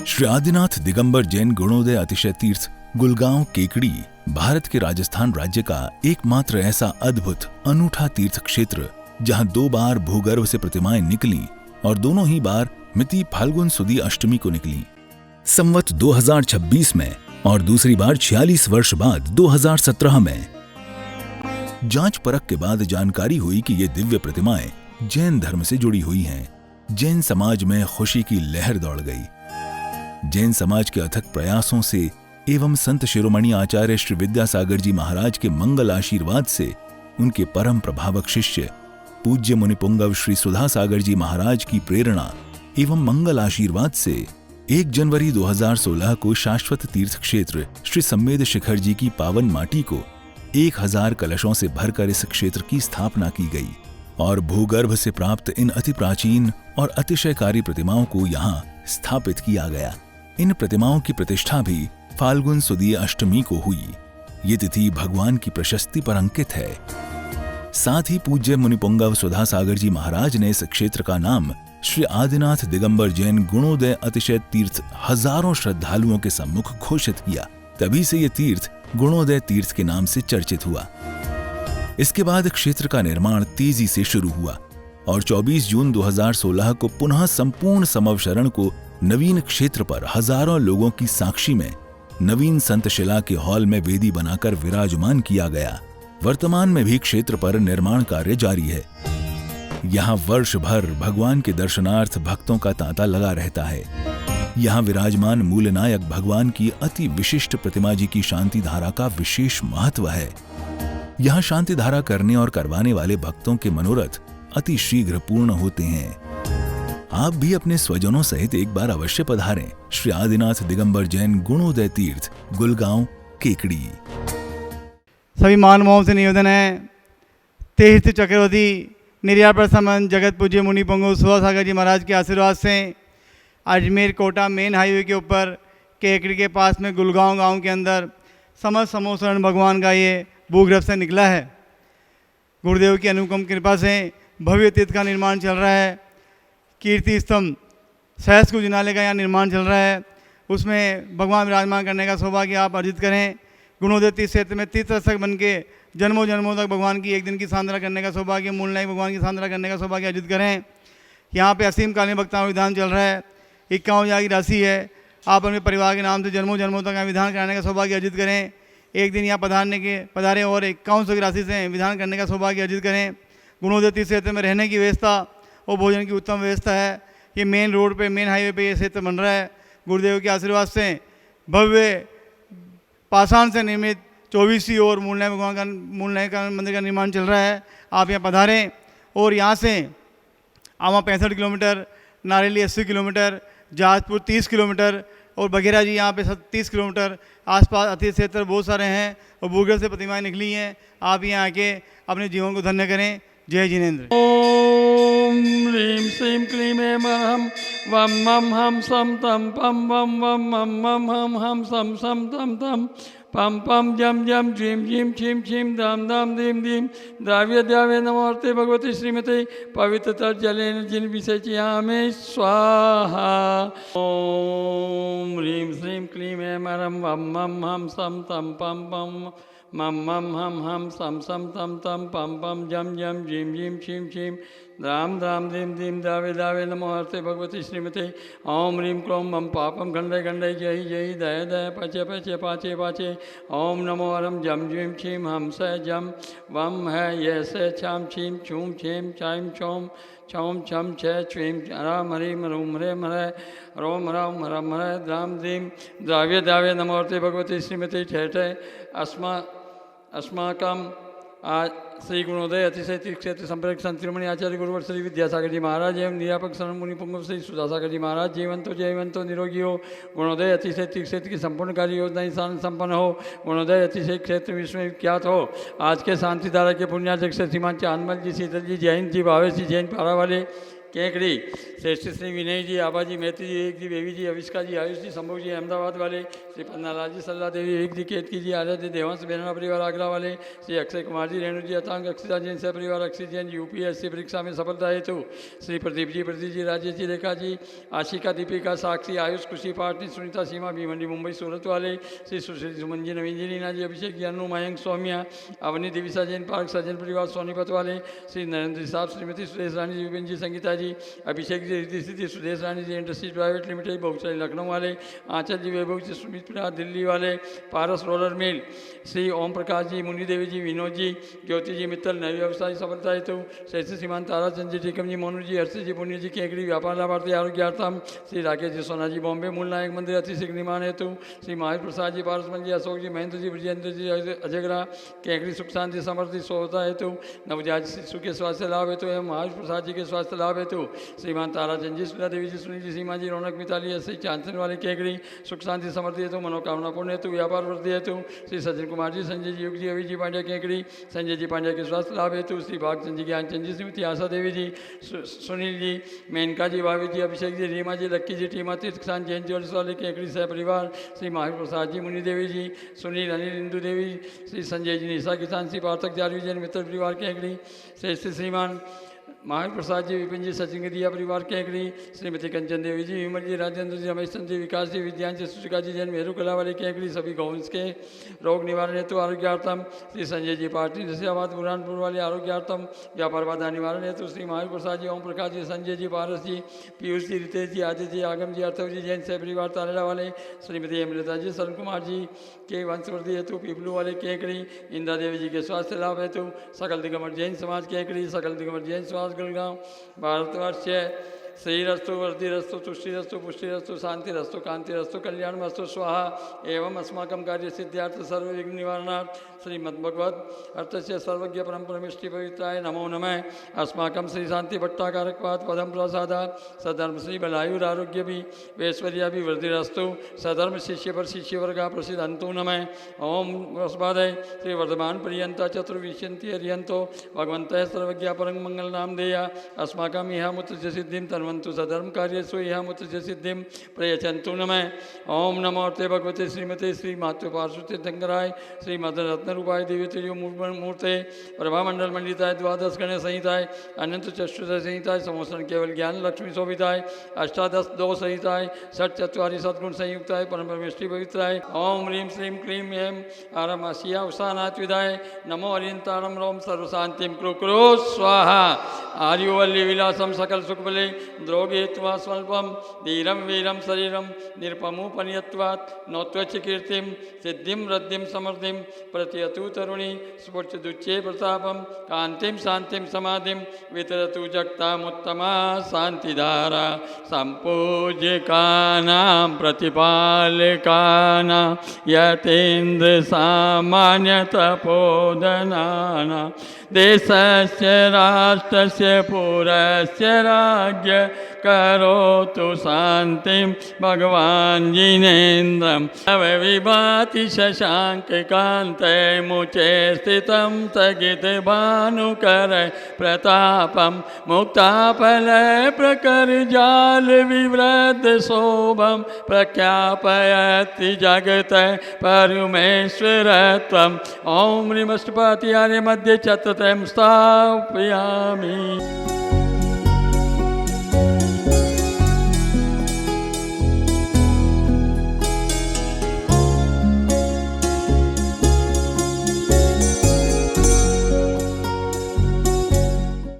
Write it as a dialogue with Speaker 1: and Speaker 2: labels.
Speaker 1: श्री आदिनाथ दिगंबर जैन गुणोदय अतिशय तीर्थ गुलगांव केकड़ी भारत के राजस्थान राज्य का एकमात्र ऐसा अद्भुत अनूठा तीर्थ क्षेत्र जहां 2 बार भूगर्भ से प्रतिमाएं निकली और दोनों ही बार मिति फाल्गुन सुदी अष्टमी को निकली। संवत 2026 में और दूसरी बार 46 वर्ष बाद 2017 में। जांच परख के बाद जानकारी हुई कि ये दिव्य प्रतिमाएं जैन धर्म से जुड़ी हुई हैं। जैन समाज में खुशी की लहर दौड़ गई। जैन समाज के अथक प्रयासों से एवं संत शिरोमणि आचार्य श्री विद्यासागर जी महाराज के मंगल आशीर्वाद से उनके परम प्रभावक शिष्य पूज्य मुनिपुंगव श्री सुधा सागर जी महाराज की प्रेरणा एवं मंगल आशीर्वाद से 1 जनवरी 2016 को शाश्वत तीर्थ क्षेत्र श्री सम्मेद शिखर जी की पावन माटी को 1000 कलशों से भरकर इस क्षेत्र की स्थापना की गई और भूगर्भ से प्राप्त इन अति प्राचीन और अतिशयकारी प्रतिमाओं को यहाँ स्थापित किया गया। इन प्रतिमाओं की प्रतिष्ठा भी फाल्गुन सुदी अष्टमी को हुई। ये तिथि भगवान की प्रशस्ति पर अंकित है। साथ ही पूज्य मुनिपुंगव सुधा सागर जी महाराज ने इस क्षेत्र का नाम श्री आदिनाथ दिगंबर जैन गुणोदय अतिशय तीर्थ हजारों श्रद्धालुओं के सम्मुख घोषित किया। तभी से ये तीर्थ गुणोदय तीर्थ के नाम से चर्चित हुआ। इसके बाद क्षेत्र का निर्माण तेजी से शुरू हुआ और 24 जून 2016 को पुनः संपूर्ण समवशरण को नवीन क्षेत्र पर हजारों लोगों की साक्षी में नवीन संतशिला के हॉल में वेदी बनाकर विराजमान किया गया। वर्तमान में भी क्षेत्र पर निर्माण कार्य जारी है। यहाँ वर्ष भर भगवान के दर्शनार्थ भक्तों का तांता लगा रहता है। यहाँ विराजमान मूलनायक भगवान की अति विशिष्ट प्रतिमा जी की शांति धारा का विशेष महत्व है। यहाँ शांति धारा करने और करवाने वाले भक्तों के मनोरथ अति शीघ्र पूर्ण होते हैं। आप भी अपने स्वजनों सहित एक बार अवश्य पधारें श्री आदिनाथ दिगंबर जैन गुणोदय तीर्थ गुलगांव केकड़ी।
Speaker 2: सभी मानवों से निवेदन है, तीर्थ चक्रवर्ती निर्यात प्रसमन जगत पूज्य मुनि पुंगव सुधा सागर जी महाराज के आशीर्वाद से अजमेर कोटा मेन हाईवे के ऊपर केकड़ी के पास में गुलगांव गांव के अंदर समस्त समोसरण भगवान का ये भूगर्भ से निकला है। गुरुदेव की अनुपम कृपा से भव्य तीर्थ का निर्माण चल रहा है। कीर्ति स्तंभ सहस्त्र जिनालय का यहाँ निर्माण चल रहा है। उसमें भगवान विराजमान करने का सौभाग्य आप अर्जित करें। गुणोदय तीर्थ क्षेत्र में तीर्थस्थक बन के जन्मों जन्मों तक भगवान की एक दिन की सांद्रा करने का सौभाग्य, मूलनायक भगवान की सांद्रा करने का सौभाग्य अर्जित करें। यहाँ पे असीम कालीन भक्ताओं विधान चल रहा है। 51,000 की राशि है। आप अपने परिवार के नाम से जन्मों जन्मों तक विधान कराने का सौभाग्य अर्जित करें। एक दिन यहाँ पधारें और 5100 की राशि से विधान करने का सौभाग्य अर्जित करें। गुणोदय तीर्थ क्षेत्र में रहने की व्यवस्था और भोजन की उत्तम व्यवस्था है। ये मेन रोड पे, मेन हाईवे पे ये क्षेत्र बन रहा है। गुरुदेव के आशीर्वाद से भव्य पाषाण से निर्मित 24 और मूलनायक का मंदिर का निर्माण चल रहा है। आप यहाँ पधारें और यहाँ से आवा 65 kilometre, Nareli 80 kilometre, Jahazpur 30 kilometre और बघेरा जी यहाँ पे 30 किलोमीटर आसपास अति क्षेत्र बहुत सारे हैं और भूगर्भ से प्रतिमाएं निकली हैं। आप यहाँ आके अपने जीवन को धन्य करें। जय जिनेन्द्र।
Speaker 3: ओम ह्रीं श्रीं क्लीं ऐं हम वम मम हम सम तम पम वम वम मम मम हम सम सम तम तम पम पम जम जम झीं झीं छीं छीं दाम दाम दीम दीम द्राव्य द्राव्य नमोर्ते भगवती श्रीमती पवित्र जलेन जिन विषयामे स्वाहा। ओम ह्रीं श्रीं क्लीं ऐं हम वम मम हम सम तम पम पम मम मम हम सम सम तम तम पम पम जम जम झीं झीं छीं छीं द्राम द्राम दीम दीम दावे दावे नमो हर्ते भगवती श्रीमते। ओम ह्रीं क्लों मम पापम खंडय खंडय जय जय दय दय पचे पचे पाचे पाचे। ओम नमो हरम जम झीं छीं हम स जम वम है ये से छाम छीं छूम छीं चाइम चोम चौम छम छ छ्वीं राम हरीम रूम हरेम हरे रोम राम हरम हरे द्राम दीम द्राव्य दावे नमो हर्ते भगवती श्रीमती ठेठे अस्माकम आज श्री गुणोदय अतिशय तीर्थ क्षेत्र संपर्क संत शिरोमणि आचार्य गुरुवर श्री विद्यासागर जी महाराज एवं निरापक शरण मुनि पुंगव श्री सुधा सागर जी महाराज जीवंतो निरोगी हो। गुणोदय अतिशय तीर्थ क्षेत्र की संपूर्ण कार्य योजनाएं संपन्न हो। गुणोदय अतिशय क्षेत्र विश्व में विख्यात हो। आज के शांति धारा के पुण्याचक से श्रीमान चांदमल जी, शीतल जी, जैन जी, भावेश जी, जैन पारा वाले केकड़ी। श्रेष्ठ श्री विनय जी, आभा जी, मैत्री जी, एक जी, बेबी जी, अविष्का जी, आयुष जी, संभव जी अहमदाबाद वाले, श्री पन्नालाल जी, सल्ला देवी, एक जी, केतकी जी, आराध्य देवांश बेहरा परिवार आगरा वाले, श्री अक्षय कुमार जी, रेणु जी, अतांग अक्षिता जैन सह परिवार अक्षित जैन यूपीएससी परीक्षा में सफलता हेतु श्री प्रदीप जी, प्रदीप जी, राजेश जी, रेखा जी, आशिका, दीपिका, साक्षी, आयुष, खुशी, पार्टी, सुनीता, सीमा, भीमंडी मुंबई सूरत वाले, श्री सुश्री सुमन जी, नवीन जी, रीना जी, अभिषेक जी, अनु, मयंक, सौम्या, अवनी, दिविसा जैन पार्क, सज्जन परिवार सोनीपत वाले, श्री नरेंद्र साहब, श्रीमती सुरेश रानी जी, विपिन जी, संगीता जी, अभिषेक जी, रिद्धि सिद्धि, सुरेश रानी जी, इंडस्ट्रीज प्राइवेट लिमिटेड, बहुचरी लखनऊ वाले, आंचल जी, वैभव जी, सुमित प्रसाद दिल्ली वाले, पारस रोलर मिल, श्री ओम प्रकाश जी, मुनि देवी जी, विनोद जी, ज्योति जी मित्तल, नवी व्यवसायी सफलता हेतु श्रेष्ठ श्रीमान ताराचंद जी, टीकम जी, मोनू जी, हर्षित जी, पुण्य जी, केकड़ी, व्यापार लाभार्थी आरोग्यार्थम, श्री राकेश जी, सोना जी, बॉम्बे मूल नायक मंदिर अतिशीघ्र निर्माण हेतु श्री महावीर प्रसाद जी, पारसमन जी, अशोक जी, महेंद्र जी, ब्रजेंद्र जी, अजयगरा, केकड़ी, सुख शांति समृद्धि सोता हेतु नवजात शिशु के स्वास्थ्य लाभ हेतु एवं महावीर प्रसाद जी के स्वास्थ्य लाभ हेतु श्रीमान ताराचंद जी, सुधा देवी जी, सुनील जी, सीमा जी, रौनक मिताली, ऐसे चांसन वाले केकड़ी, सुख शांति समृद्धि हेतु मनोकामना पूर्ण हेतु व्यापार वृद्धि हेतु श्री सज्जन कुमार जी, संजय जी, युग जी, अभी जी पांड्या केकड़ी, संजय जी पांड्या के स्वास्थ्य लाभ हेतु श्री भागचंद जी, ज्ञानचंद जी, श्रीमती आशा देवी जी, सुनील जी, मेनका जी, भाभी जी, अभिषेक जी, रीमा जी, लक्की जी, टीमा तीर्थ किसान जैन ज्वेल्स वाले केकड़ी सह परिवार श्री महावीर प्रसाद जी, मुनि देवी जी, सुनील, अनिल, इंदु देवी, श्री संजय जी, निशा किसान, श्री पार्थक जारवी जैन मित्र परिवार केकड़ी, श्रेष्ठ श्रीमान महावीर प्रसाद जी, विपिन जी, सचिन दिया परिवार केकड़ी, श्रीमती कंचन देवी जी, विमल जी, राजेंद्र जी, रमेश चंद्र जी, विकास जी, विद्यांश जी, सुचिका जी, जैन मेहरू कला वाले केकड़ी, सभी गौवंश के रोग निवारण हेतु आरोग्यार्थम श्री संजय जी, पार्टी नसियाबाद बुरहानपुर वाले आरोग्यार्थम व्यापार बाधा निवारण हेतु श्री महावीर प्रसाद जी, ओम प्रकाश जी, संजय जी, पारस जी, पीयूष जी, रितेश जी, आदित्य जी, आगम जी, अर्थव जी, जैन सह परिवार तारेला वाले, श्रीमती अमृता जी, सरण कुमार जी के वंशवृद्धि हेतु पीपलू वाले केकड़ी, इंदिरा देवी जी के स्वास्थ्य लाभ हेतु सकल दिगंबर जैन समाज केकड़ी, सकल दिगंबर जैन समाज गलगांव, भारतवर्ष श्रीरस्तु वर्धिरस्तु तुष्टिरस्तु पुष्टिरस्तु शांतिरस्तु कांतिरस्तु कल्याणमस्तु स्वाहा एवं अस्माकं कार्य सिद्ध्यार्थ सर्व विघ्न निवारणार्थ श्रीमद्भगवत अर्थस्य सर्वज्ञ परम परमेष्टि पवित्राय नमो नमः। अस्माकं श्री शांति भट्टाकारकवाद पदम प्रसादात सधर्म श्री बलायुर आरोग्य भी वैश्वर्या भी वृद्धिरस्तु सधर्म शिष्य पर शिष्य वर्गा प्रसिद्धंतु नमः। ओम वस्वादय श्री वर्धमान पर्यंता चतुर्विशंति हरियंतो भगवंत सर्वज्ञ परम मंगल नाम देया अस्माकं यह मुत्र सिद्धिं तन्वन्तु सधर्म कार्यसु यह मुत्र सिद्धिं प्रयच्छन्तु नमः। ओम नमो ते भगवते श्रीमते श्री मातृ पार्श्वते शंकराय श्री मदन रत्न रूपाय दिव्य तेजो मूर्ते प्रभामंडल मंडिताय द्वादश गण संहिताय अनंत चतुर्दश संहिताय संवत्सरण केवल ज्ञान लक्ष्मी शोभिताय अष्टादश दो संहिताय षट चत्वारि सद्गुण संयुक्ताय परम परमेष्टि पवित्राय ओम ह्रीं श्रीं क्लीं ऐं आरमासिया उषानाथ विदाय नमो हरियंतारम रोम सर्वशांतिं कुरु स्वाहा। आर्युवल्ली विलासम सकल सुखबले द्रोगेत्वा स्वल्पम धीरम वीरम शरीरम निरपमुपनियत्वात् नौत्वच कीर्तिं सिद्धिं रद्धिं समृद्धिं प्रत्यतु तरुणी स्फुर्चदुच्चे प्रतापम कांतिं शांतिं समाधिं वितरतु जगतामुत्तमा शांतिधारा संपूज्यकानां प्रतिपालकानां यतेन्द्र सामान्य तपोधनानां देशस्य राष्ट्रस्य पुरस्य राज्य करोतु शांतिं भगवान् जिनेन्द्रं विभाति शशांक कांते मुचे स्थितं स्थगित भानुकर प्रतापं मुक्ताफल प्रकर जाल विवृद्ध शोभं प्रख्यापयति जगत परमेश्वरत्वम् ओम ह्रीमष्टपति आर्य मध्ये चतुर्थं स्थापयामि।